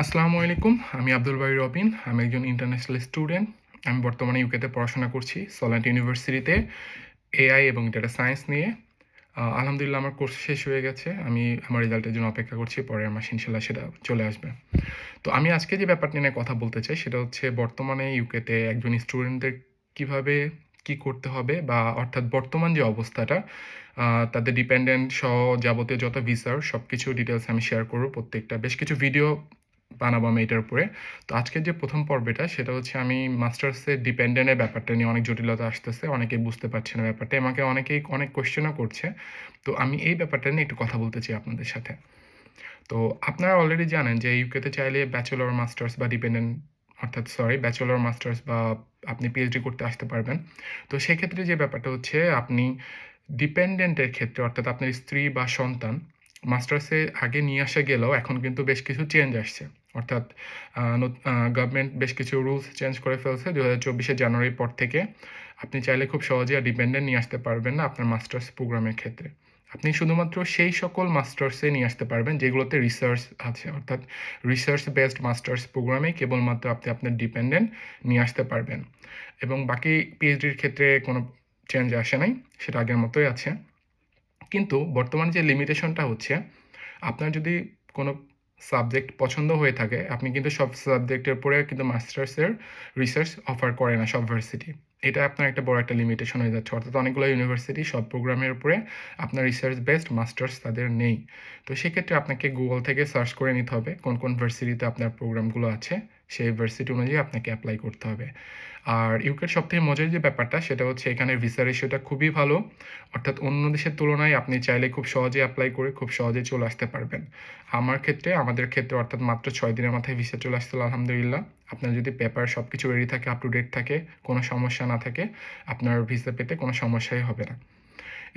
আসসালামু আলাইকুম। আমি আব্দুল বারী রবিন। আমি একজন ইন্টারন্যাশনাল স্টুডেন্ট। আমি বর্তমানে ইউকেতে পড়াশোনা করছি সল্যান্ট ইউনিভার্সিটিতে এআই এবং ডেটা সায়েন্স নিয়ে। আলহামদুলিল্লাহ আমার কোর্স শেষ হয়ে গেছে। আমি আমার রেজাল্টের জন্য অপেক্ষা করছি। পরের মাসে ইনশাআল্লাহ সেটা চলে আসবে। তো আমি আজকে যে ব্যাপারটা নিয়ে কথা বলতে চাই সেটা হচ্ছে বর্তমানে ইউকেতে একজন স্টুডেন্টদের কিভাবে কি করতে হবে বা অর্থাৎ বর্তমান যে অবস্থাটা তাদের ডিপেন্ডেন্ট সহ যাবতীয় যত ভিসার সবকিছু ডিটেইলস আমি শেয়ার করব। প্রত্যেকটা বেশ কিছু ভিডিও বানাবো আমি এটার উপরে। তো আজকের যে প্রথম পর্বটা সেটা হচ্ছে আমি মাস্টার্সের ডিপেন্ডেন্টের ব্যাপারটা নিয়ে অনেক জটিলতা আসতেছে। অনেকেই বুঝতে পারছে না ব্যাপারটা। আমাকে অনেকেই অনেক কোয়েশ্চেনও করছে। তো আমি এই ব্যাপারটা নিয়ে একটু কথা বলতে চাই আপনাদের সাথে। তো আপনারা অলরেডি জানেন যে ইউকেতে চাইলে ব্যাচেলর মাস্টার্স বা ডিপেন্ডেন্ট অর্থাৎ ব্যাচেলর মাস্টার্স বা আপনি পিএইচডি করতে আসতে পারবেন। তো সেক্ষেত্রে যে ব্যাপারটা হচ্ছে আপনি ডিপেন্ডেন্টের ক্ষেত্রে অর্থাৎ আপনার স্ত্রী বা সন্তান মাস্টার্সে আগে নিয়ে আসা গেলেও এখন কিন্তু বেশ কিছু চেঞ্জ আসছে। অর্থাৎ গভর্নমেন্ট বেশ কিছু রুলস চেঞ্জ করে ফেলছে 2024 জানুয়ারির পর থেকে। আপনি চাইলে খুব সহজে আর ডিপেন্ডেন্ট নিয়ে আসতে পারবেন না আপনার মাস্টার্স প্রোগ্রামের ক্ষেত্রে। আপনি শুধুমাত্র সেই সকল মাস্টার্সে নিয়ে আসতে পারবেন যেগুলোতে রিসার্চ আছে, অর্থাৎ রিসার্চ বেসড মাস্টার্স প্রোগ্রামে কেবলমাত্র আপনি আপনার ডিপেন্ডেন্ট নিয়ে আসতে পারবেন এবং বাকি পিএইচডির ক্ষেত্রে কোনো চেঞ্জ আসে নাই, সেটা আগের মতোই আছে। কিন্তু বর্তমানে যে লিমিটেশনটা হচ্ছে আপনার যদি কোনো সাবজেক্ট পছন্দ হয়ে থাকে আপনি কিন্তু সব সাবজেক্টের উপরে কিন্তু মাস্টার্সের রিসার্চ অফার করে না সব ভার্সিটি। এটা আপনার একটা বড় একটা লিমিটেশন হয়ে যাচ্ছে, অর্থাৎ অনেকগুলো ইউনিভার্সিটি সব প্রোগ্রামের উপরে আপনার রিসার্চ বেসড মাস্টার্স তাদের নেই। তো সেক্ষেত্রে আপনাকে গুগল থেকে সার্চ করে নিতে হবে কোন কোন ভার্সিটিতে আপনার প্রোগ্রামগুলো আছে, সেই ভার্সিটি অনুযায়ী আপনাকে অ্যাপ্লাই করতে হবে। আর ইউকের সবথেকে মজার যে ব্যাপারটা সেটা হচ্ছে এখানে ভিসা রেশিওটা খুবই ভালো, অর্থাৎ অন্য দেশের তুলনায় আপনি চাইলে খুব সহজে অ্যাপ্লাই করে খুব সহজে চলে আসতে পারবেন। আমাদের ক্ষেত্রে অর্থাৎ মাত্র 6 দিনের মাথায় ভিসা চলে আসছিল আলহামদুলিল্লাহ। আপনার যদি পেপার সব কিছু রেডি থাকে, আপ টু ডেট থাকে, কোনো সমস্যা না থাকে, আপনার ভিসা পেতে কোনো সমস্যাই হবে না।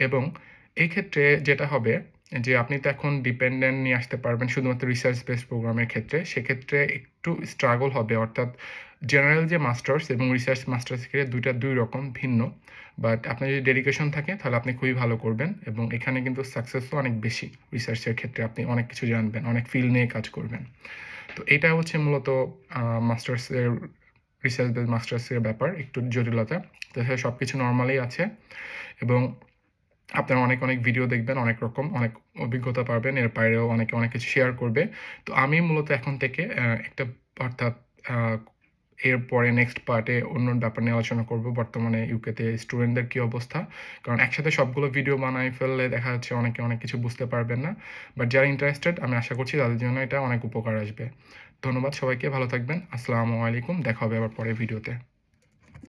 এবং এই ক্ষেত্রে যেটা হবে যে আপনি তো এখন ডিপেন্ডেন্ট নিয়ে আসতে পারবেন শুধুমাত্র রিসার্চ বেসড প্রোগ্রামের ক্ষেত্রে। সেক্ষেত্রে একটু স্ট্রাগল হবে, অর্থাৎ জেনারেল যে মাস্টার্স এবং রিসার্চ মাস্টার্সের ক্ষেত্রে দুই রকম ভিন্ন। বাট আপনার যদি ডেডিকেশন থাকে তাহলে আপনি খুবই ভালো করবেন এবং এখানে কিন্তু সাকসেসও অনেক বেশি। রিসার্চের ক্ষেত্রে আপনি অনেক কিছু জানবেন, অনেক ফিল্ড নিয়ে কাজ করবেন। তো এটা হচ্ছে মূলত মাস্টার্সের রিসার্চ বেসড মাস্টার্সের ব্যাপার, একটু জটিলতা। তাছাড়া সব কিছু নর্মালি আছে এবং আপনারা অনেক, অনেক ভিডিও দেখবেন, অনেক রকম অনেক অভিজ্ঞতা পাবেন। এর বাইরেও অনেকে অনেক কিছু শেয়ার করবে। তো আমি মূলত এখন থেকে একটা অর্থাৎ আ এরপরে নেক্সট পার্টে অন্য ব্যাপার নিয়ে আলোচনা করব। বর্তমানে ইউকেতে স্টুডেন্টদের কী অবস্থা? কারণ একসাথে সবগুলো ভিডিও বানায় ফেললে দেখা যাচ্ছে অনেকে অনেক কিছু বুঝতে পারবেন না। বাট যারা ইন্টারেস্টেড আমি আশা করছি তাদের জন্য এটা অনেক উপকার আসবে। ধন্যবাদ সবাইকে, ভালো থাকবেন। আসসালামু আলাইকুম। দেখা হবে আবার পরের ভিডিওতে।